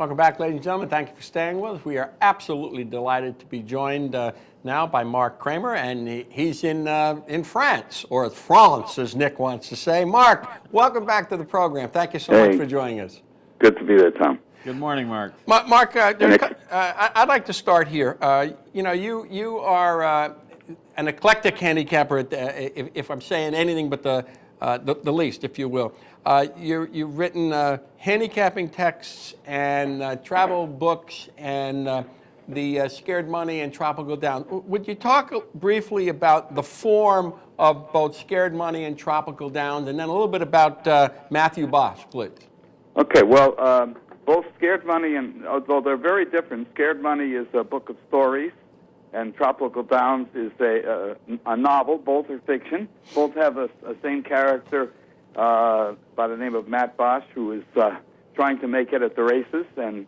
Welcome back, ladies and gentlemen. Thank you for staying with us. We are absolutely delighted to be joined now by Mark Cramer, and he's in France, or France, as Nick wants to say. Mark, welcome back to the program. Thank you so much for joining us. Good to be there, Tom. Good morning, Mark. Mark, I'd like to start here. You are an eclectic handicapper, if I'm saying anything but the least, if you will. You've written handicapping texts and travel books and the Scared Money and Tropical Downs. Would you talk briefly about the form of both Scared Money and Tropical Downs, and then a little bit about Matthew Bosch, please? Okay, well, both Scared Money and, although they're very different, Scared Money is a book of stories, and Tropical Downs is a novel. Both are fiction. Both have a same character by the name of Matt Bosch, who is trying to make it at the races, and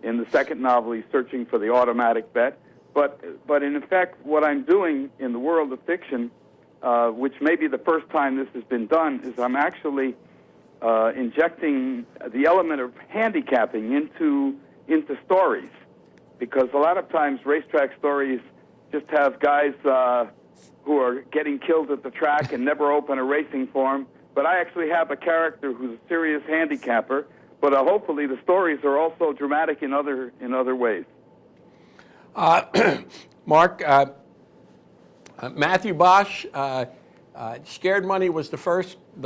in the second novel, he's searching for the automatic bet. But in effect, what I'm doing in the world of fiction, which may be the first time this has been done, is I'm actually injecting the element of handicapping into stories. Because a lot of times racetrack stories just have guys who are getting killed at the track and never open a racing form. But I actually have a character who's a serious handicapper. But hopefully the stories are also dramatic in other ways. Mark, Matthew Bosch, Scared Money was the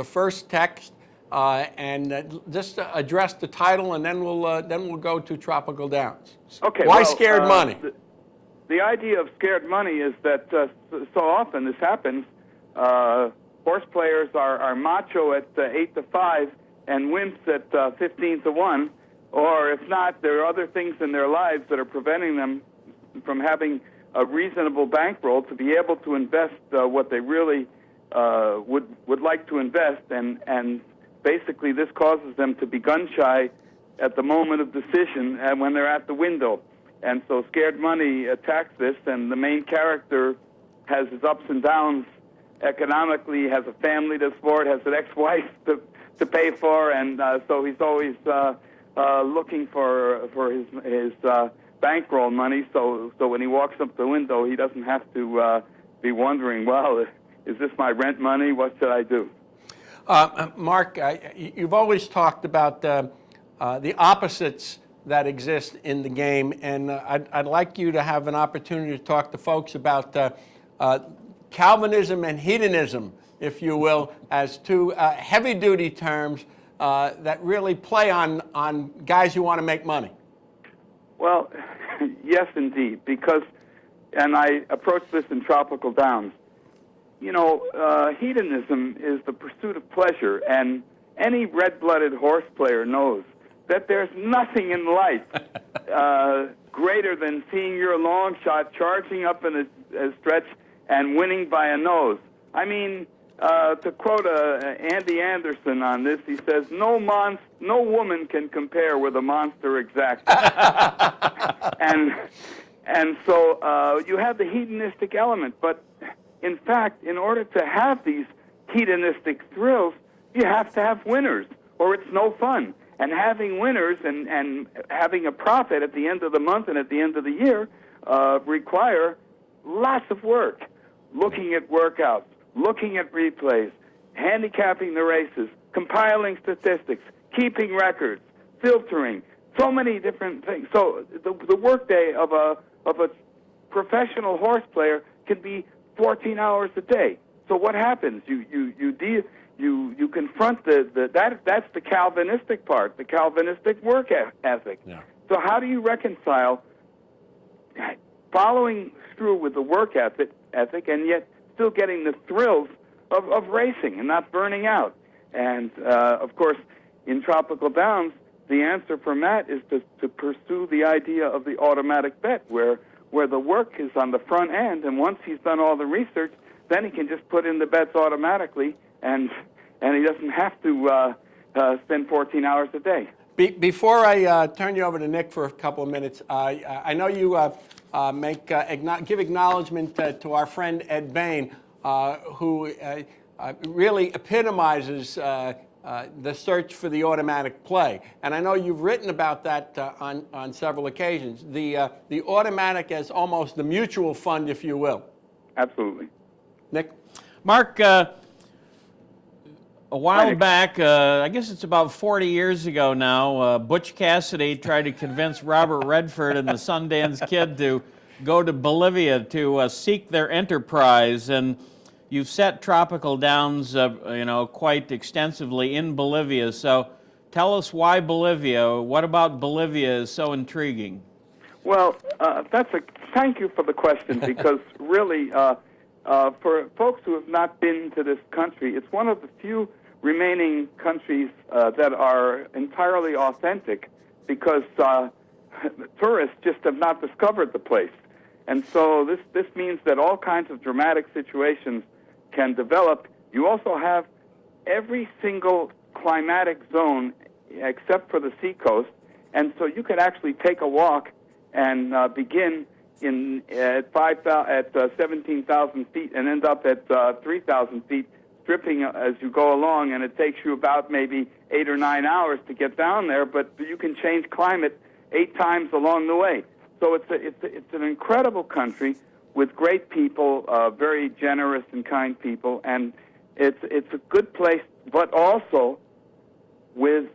first text, and just address the title, and then we'll go to Tropical Downs. Okay. Why Scared Money? The idea of Scared Money is that so often this happens. Horse players are macho at 8-5. And wimps at 15-1, or if not, there are other things in their lives that are preventing them from having a reasonable bankroll to be able to invest what they really would like to invest, and basically this causes them to be gun shy at the moment of decision and when they're at the window. And so Scared Money attacks this, and the main character has his ups and downs economically, has a family to support, has an ex-wife to pay for, and so he's always looking for his bankroll money. So when he walks up the window, he doesn't have to be wondering, well, is this my rent money? What should I do? Mark, you've always talked about the opposites that exist in the game, and I'd like you to have an opportunity to talk to folks about Calvinism and hedonism, if you will, as two heavy-duty terms that really play on guys who want to make money. Well, yes, indeed, because, and I approach this in Tropical Downs, hedonism is the pursuit of pleasure, and any red-blooded horse player knows that there's nothing in life greater than seeing your long shot charging up in a stretch and winning by a nose. I mean, to quote Andy Anderson on this, he says, no woman can compare with a monster exact. and so you have the hedonistic element, but in fact, in order to have these hedonistic thrills, you have to have winners, or it's no fun. And having winners and having a profit at the end of the month and at the end of the year require lots of work. Looking at workouts, looking at replays, handicapping the races, compiling statistics, keeping records, filtering, so many different things. So the workday of a professional horse player can be 14 hours a day. So what happens? You confront that's the Calvinistic part, the Calvinistic work ethic. Yeah. So how do you reconcile following through with the work ethic and yet still getting the thrills of racing and not burning out? And of course, in Tropical Downs, the answer for Matt is to pursue the idea of the automatic bet, where the work is on the front end, and once he's done all the research, then he can just put in the bets automatically, and he doesn't have to spend 14 hours a day. Before I turn you over to Nick for a couple of minutes, I know you give acknowledgement to our friend Ed Bain, who really epitomizes the search for the automatic play. And I know you've written about that on several occasions. The automatic as almost the mutual fund, if you will. Absolutely. Nick? Mark, a while back, I guess it's about 40 years ago now, Butch Cassidy tried to convince Robert Redford and the Sundance Kid to go to Bolivia to seek their enterprise. And you've set Tropical Downs, quite extensively in Bolivia. So tell us why Bolivia. What about Bolivia is so intriguing? Well, thank you for the question, because really, for folks who have not been to this country, it's one of the few remaining countries that are entirely authentic, because tourists just have not discovered the place. And so this means that all kinds of dramatic situations can develop. You also have every single climatic zone except for the seacoast, and so you could actually take a walk and begin at 17,000 feet and end up at 3,000 feet, stripping as you go along, and it takes you about maybe 8 or 9 hours to get down there, but you can change climate 8 times along the way. So it's an incredible country with great people, very generous and kind people, and it's a good place, but also with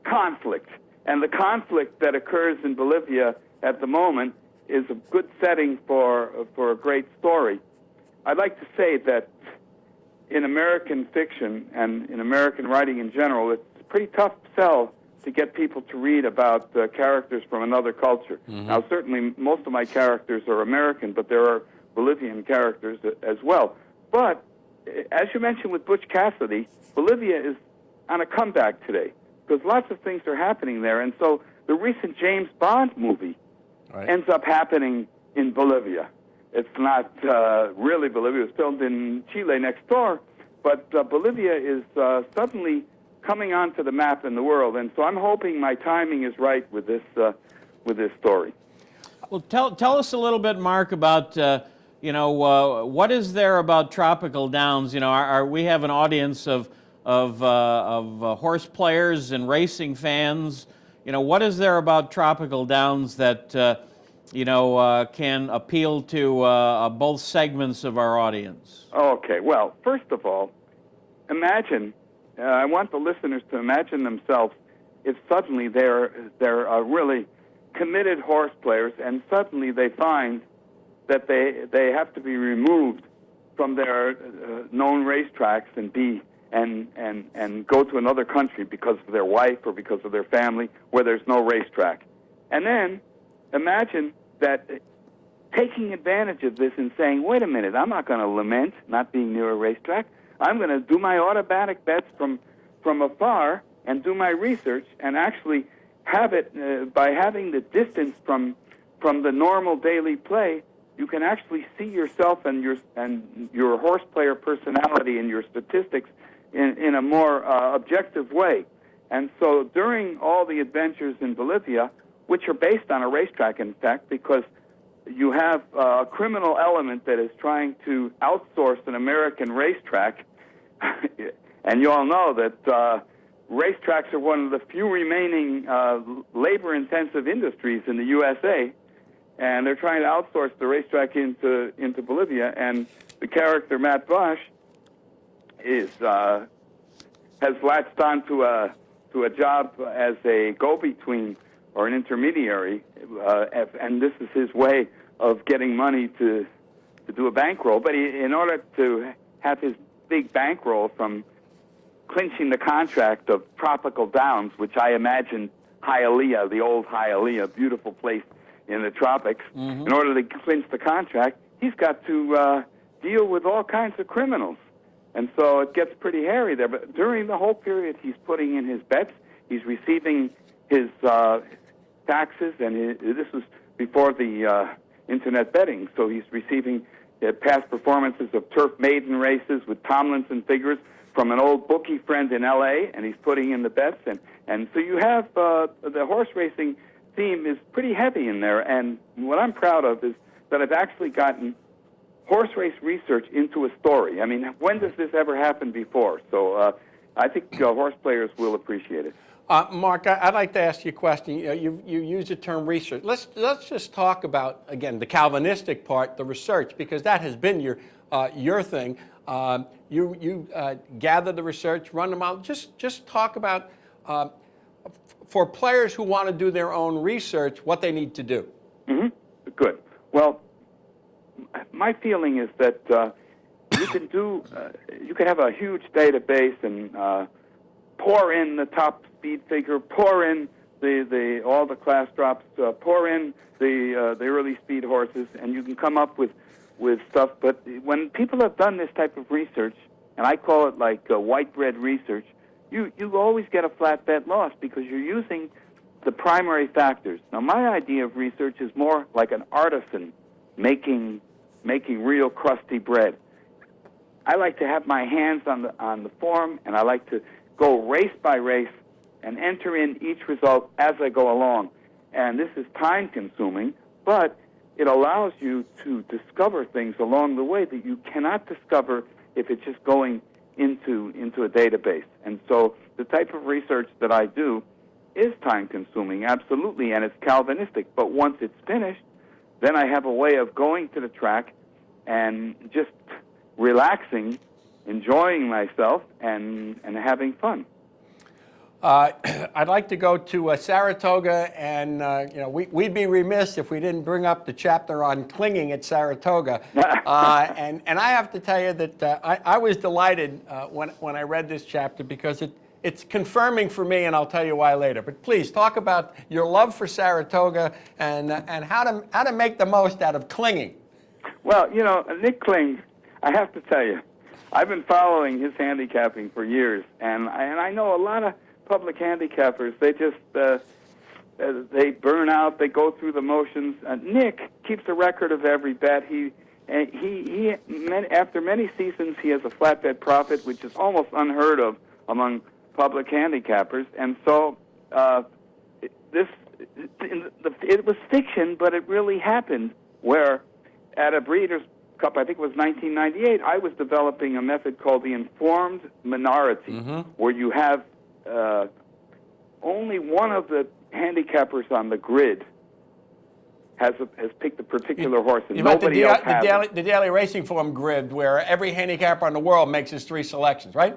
conflict. And the conflict that occurs in Bolivia at the moment is a good setting for a great story. I'd like to say that in American fiction and in American writing in general, it's a pretty tough sell to get people to read about characters from another culture. Mm-hmm. Now, certainly most of my characters are American, but there are Bolivian characters as well. But as you mentioned with Butch Cassidy, Bolivia is on a comeback today, because lots of things are happening there. And so the recent James Bond movie ends up happening in Bolivia. It's not really Bolivia. It was filmed in Chile next door, but Bolivia is suddenly coming onto the map in the world. And so I'm hoping my timing is right with this story. Well, tell us a little bit, Mark, about what is there about Tropical Downs? We have an audience of horse players and racing fans. What is there about Tropical Downs that can appeal to both segments of our audience? Okay. Well, first of all, imagine. I want the listeners to imagine themselves if suddenly they're really committed horse players, and suddenly they find that they have to be removed from their known racetracks and go to another country because of their wife or because of their family where there's no racetrack. And then imagine that taking advantage of this and saying, wait a minute, I'm not going to lament not being near a racetrack. I'm going to do my automatic bets from afar and do my research, and actually have it by having the distance from the normal daily play. You can actually see yourself and your horse player personality and your statistics in a more objective way. And so during all the adventures in Bolivia, which are based on a racetrack, in fact, because you have a criminal element that is trying to outsource an American racetrack, and you all know that racetracks are one of the few remaining labor-intensive industries in the USA, and they're trying to outsource the racetrack into Bolivia. And the character Matt Bosch has latched on to a job as a go-between or an intermediary, and this is his way of getting money to do a bankroll. But in order to have his big bankroll from clinching the contract of Tropical Downs, which I imagine Hialeah, the old Hialeah, beautiful place in the tropics, mm-hmm. In order to clinch the contract, he's got to deal with all kinds of criminals. And so it gets pretty hairy there. But during the whole period, he's putting in his bets. He's receiving his taxes, and this was before the internet betting. So he's receiving past performances of turf maiden races with Tomlinson figures from an old bookie friend in L.A., and he's putting in the bets. And so you have the horse racing theme is pretty heavy in there. And what I'm proud of is that I've actually gotten horse race research into a story. I mean, when does this ever happen before? So I think horse players will appreciate it. Mark, I'd like to ask you a question. You use the term research. Let's just talk about, again, the Calvinistic part, the research, because that has been your thing. You gather the research, run them out. Just talk about, for players who want to do their own research, what they need to do. Mm-hmm. Good. Well, my feeling is that you can have a huge database and pour in the top speed figure, pour in all the class drops, pour in the early speed horses, and you can come up with stuff. But when people have done this type of research, and I call it like white bread research, you always get a flat bet loss because you're using the primary factors. Now, my idea of research is more like an artisan making real crusty bread. I like to have my hands on the form, and I like to go race by race and enter in each result as I go along. And this is time-consuming, but it allows you to discover things along the way that you cannot discover if it's just going into a database. And so the type of research that I do is time-consuming, absolutely, and it's Calvinistic. But once it's finished, then I have a way of going to the track and just relaxing, enjoying myself, and having fun. I'd like to go to Saratoga, and we'd be remiss if we didn't bring up the chapter on clinging at Saratoga. And I have to tell you that I was delighted when I read this chapter because it's confirming for me, and I'll tell you why later. But please talk about your love for Saratoga and how to make the most out of clinging. Well, Nick Kling, I have to tell you, I've been following his handicapping for years, and I know a lot of public handicappers. They just they burn out. They go through the motions. Nick keeps a record of every bet. He after many seasons, he has a flat bet profit, which is almost unheard of among public handicappers. And so it was fiction, but it really happened. Where at a Breeders' Cup, I think it was 1998, I was developing a method called the informed minority, where you have only one of the handicappers on the grid has picked a particular horse, and nobody else has it. The daily racing form grid, where every handicapper in the world makes his 3 selections, right?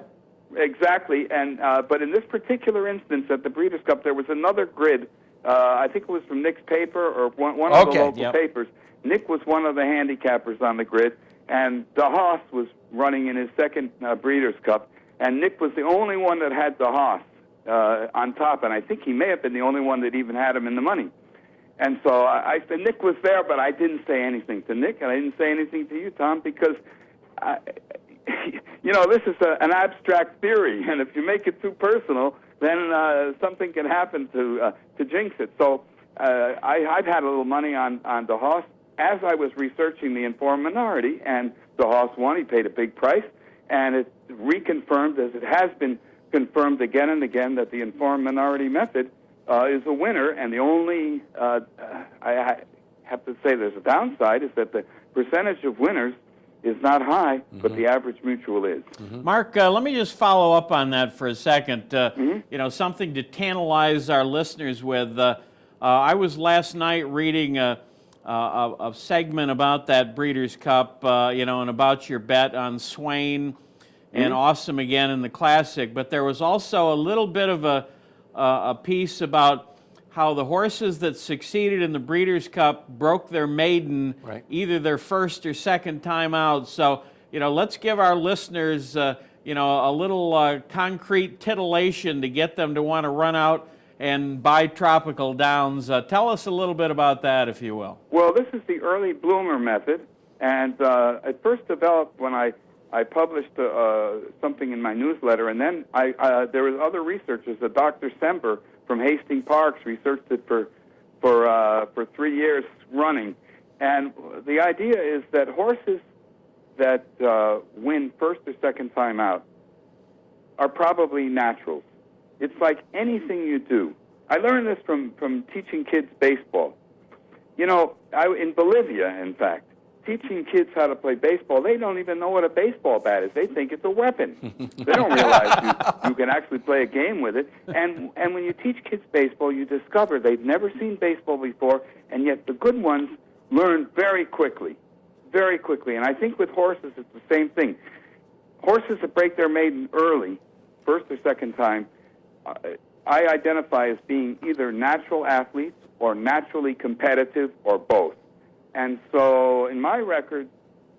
Exactly, and but in this particular instance at the Breeders' Cup, there was another grid. I think it was from Nick's paper or one of the local papers. Nick was one of the handicappers on the grid, and DeHaas was running in his second Breeders' Cup, and Nick was the only one that had DeHaas on top, and I think he may have been the only one that even had him in the money. And so I said, Nick was there, but I didn't say anything to Nick, and I didn't say anything to you, Tom, because, this is an abstract theory, and if you make it too personal, then something can happen to jinx it. So I've had a little money on DeHaas as I was researching the informed minority, and DeHaas won. He paid a big price, and it reconfirmed, as it has been confirmed again and again, that the informed minority method is a winner. And the only, I have to say there's a downside, is that the percentage of winners is not high, but the average mutual is. Mark, let me just follow up on that for a second. Something to tantalize our listeners with. I was last night reading a segment about that Breeders' Cup, and about your bet on Swain and Awesome again in the Classic. But there was also a little bit of a piece about how the horses that succeeded in the Breeders' Cup broke their maiden, either their first or second time out. So, let's give our listeners, a little concrete titillation to get them to want to run out and buy Tropical Downs. Tell us a little bit about that, if you will. Well, this is the early bloomer method, and it first developed when I published something in my newsletter, and then there was other researchers. Dr. Sember from Hastings Parks researched it for 3 years running, and the idea is that horses that win first or second time out are probably naturals. It's like anything you do. I learned this from teaching kids baseball. In Bolivia, in fact, teaching kids how to play baseball, they don't even know what a baseball bat is. They think it's a weapon. They don't realize you can actually play a game with it. And when you teach kids baseball, you discover they've never seen baseball before, and yet the good ones learn very quickly. Very quickly. And I think with horses, it's the same thing. Horses that break their maiden early, first or second time, I identify as being either natural athletes or naturally competitive or both. And so in my record,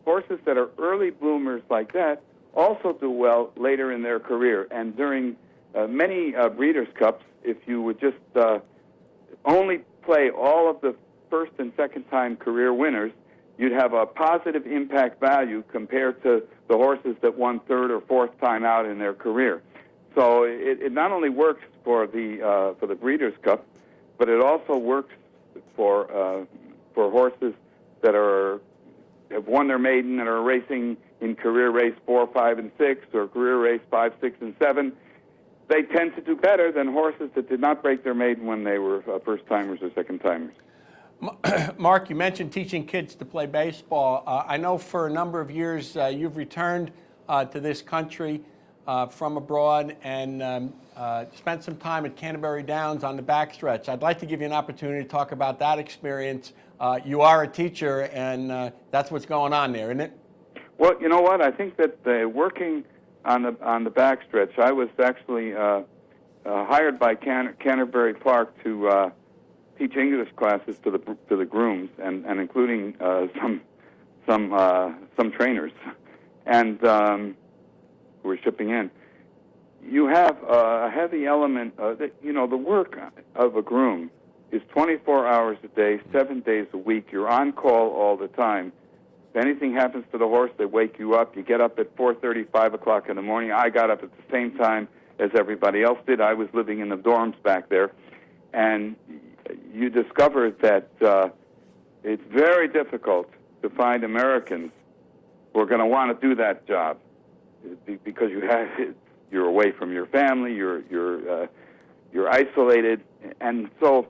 horses that are early bloomers like that also do well later in their career. And during many Breeders' Cups, if you would just only play all of the first and second time career winners, you'd have a positive impact value compared to the horses that won third or fourth time out in their career. So it not only works for the Breeders' Cup, but it also works for horses that have won their maiden and are racing in career race 4, 5, and 6, or career race 5, 6, and 7. They tend to do better than horses that did not break their maiden when they were first-timers or second-timers. Mark, you mentioned teaching kids to play baseball. I know for a number of years you've returned to this country from abroad and spent some time at Canterbury Downs on the backstretch. I'd like to give you an opportunity to talk about that experience. You are a teacher, and that's what's going on there, isn't it? Well, you know what? I think that working on the backstretch, I was actually hired by Canterbury Park to teach English classes to the grooms, and including some trainers, and who were shipping in. You have a heavy element. The work of a groom is 24 hours a day, 7 days a week. You're on call all the time. If anything happens to the horse, they wake you up. You get up at 4:30, 5 o'clock in the morning. I got up at the same time as everybody else did. I was living in the dorms back there. And you discover that it's very difficult to find Americans who are going to want to do that job because you're away from your family, you're isolated, and so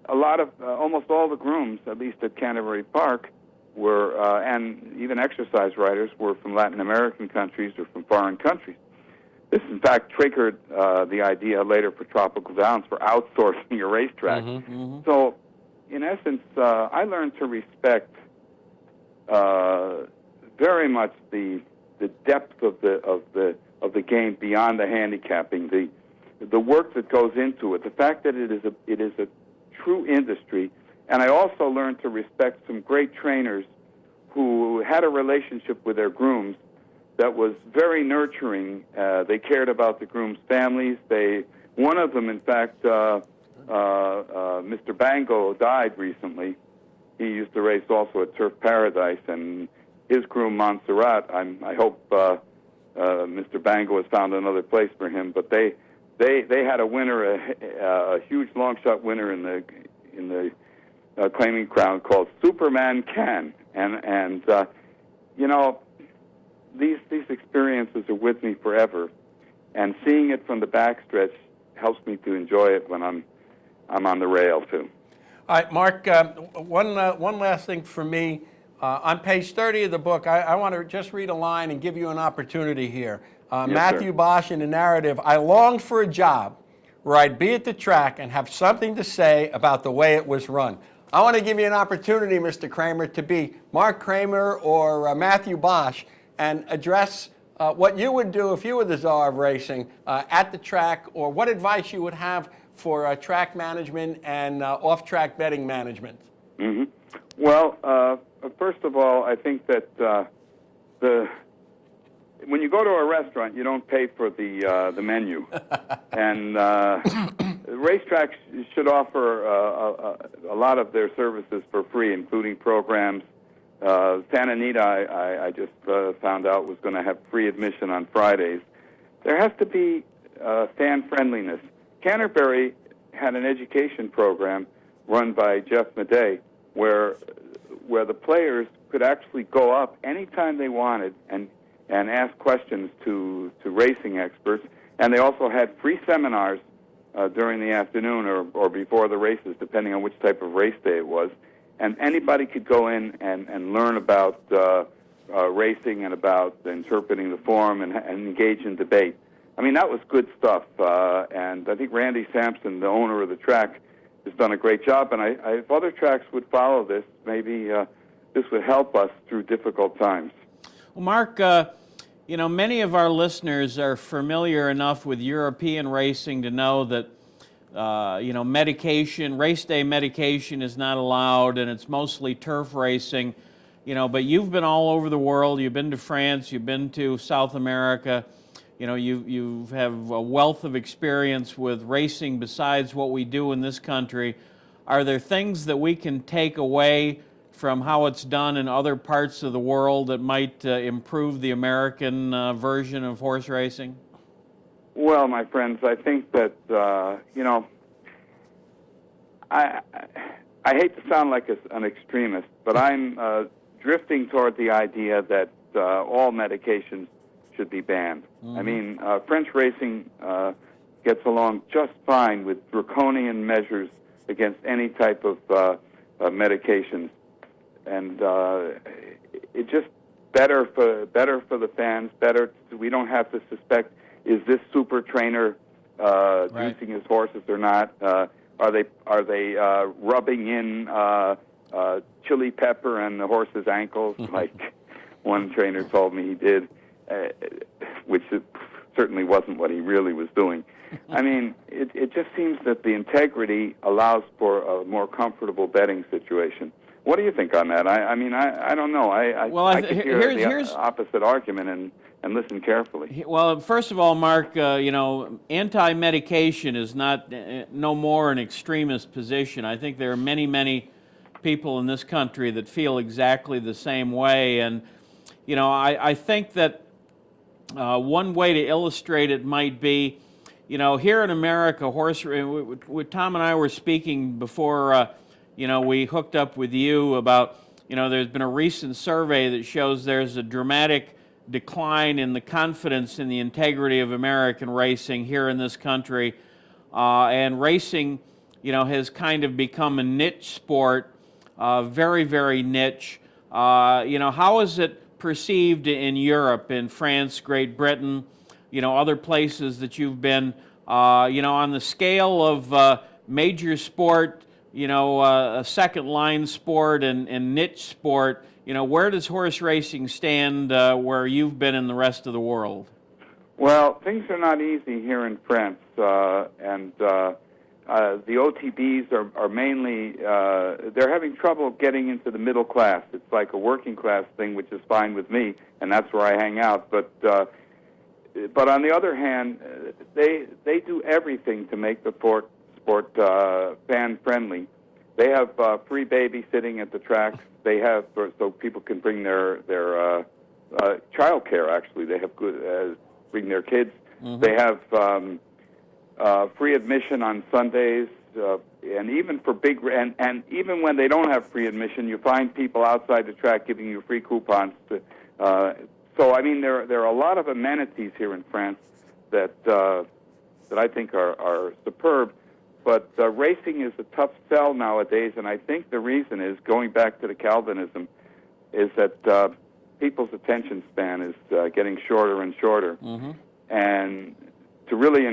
a lot of almost all the grooms, at least at Canterbury Park, were and even exercise riders were from Latin American countries or from foreign countries. This, in fact, triggered the idea later for Tropical Downs for outsourcing a racetrack. Mm-hmm, mm-hmm. So, in essence, I learned to respect very much the depth of the game beyond the handicapping, the work that goes into it, the fact that it is a true industry, and I also learned to respect some great trainers who had a relationship with their grooms that was very nurturing. They cared about the grooms' families. One of them, in fact, Mr. Bango, died recently. He used to race also at Turf Paradise, and his groom Montserrat. I hope Mr. Bango has found another place for him. But they had a winner, a huge long shot winner in the claiming crown called Superman Can, and these experiences are with me forever, and seeing it from the backstretch helps me to enjoy it when I'm on the rail too. All right, Mark. One last thing for me. On page 30 of the book, I want to just read a line and give you an opportunity here. Yes, Matthew sir. Bosch in the narrative. I longed for a job where I'd be at the track and have something to say about the way it was run. I want to give you an opportunity, Mr. Cramer, to be Mark Cramer or Matthew Bosch and address what you would do if you were the czar of racing at the track, or what advice you would have for track management and off-track betting management. Mm-hmm. Well, first of all, I think that when you go to a restaurant, you don't pay for the menu, and racetracks should offer a lot of their services for free, including programs. Santa Anita, I just found out, was going to have free admission on Fridays. There has to be fan friendliness. Canterbury had an education program run by Jeff Madej, where the players could actually go up anytime they wanted and ask questions to racing experts. And they also had free seminars during the afternoon or before the races, depending on which type of race day it was. and anybody could go in and learn about racing and about interpreting the form and engage in debate. I mean, that was good stuff, and I think Randy Sampson, the owner of the track, has done a great job, and if other tracks would follow this, maybe this would help us through difficult times. Well, Mark, you know, many of our listeners are familiar enough with European racing to know that, you know, medication, race day medication is not allowed, and it's mostly turf racing, you know, but you've been all over the world. You've been to France, you've been to South America. You know, you have a wealth of experience with racing besides what we do in this country. Are there things that we can take away from how it's done in other parts of the world that might improve the American version of horse racing? Well, my friends, I think that, you know, I hate to sound like an extremist, but I'm drifting toward the idea that all medications should be banned. Mm-hmm. I mean, French racing gets along just fine with draconian measures against any type of medications, and it's just better for the fans. Better, we don't have to suspect, is this super trainer juicing his horses or not? Are they rubbing in chili pepper on the horse's ankles, like one trainer told me he did? Which certainly wasn't what he really was doing. I mean, it just seems that the integrity allows for a more comfortable betting situation. What do you think on that? I mean, I don't know. I could hear the opposite argument and listen carefully. Well, first of all, Mark, you know, anti-medication is no more an extremist position. I think there are many people in this country that feel exactly the same way, and you know, I think that one way to illustrate it might be, you know, here in America, Tom and I were speaking before, you know, we hooked up with you about, you know, there's been a recent survey that shows there's a dramatic decline in the confidence in the integrity of American racing here in this country, and racing, you know, has kind of become a niche sport, very niche. You know, how is it perceived in Europe, in France, Great Britain, you know, other places that you've been, you know, on the scale of major sport, you know, a second line sport and niche sport, you know, where does horse racing stand where you've been in the rest of the world? Well, things are not easy here in France, and the OTBs are mainly, they're having trouble getting into the middle class. It's like a working class thing, which is fine with me, and that's where I hang out. But on the other hand, they do everything to make the sport fan-friendly. They have free babysitting at the tracks. They have, so people can bring their child care, actually. They have good, bring their kids. Mm-hmm. They have free admission on Sundays, and even for and even when they don't have free admission, you find people outside the track giving you free coupons. So I mean, there are a lot of amenities here in France that I think are superb. But racing is a tough sell nowadays, and I think the reason is, going back to the Calvinism, is that people's attention span is getting shorter and shorter, mm-hmm. and to really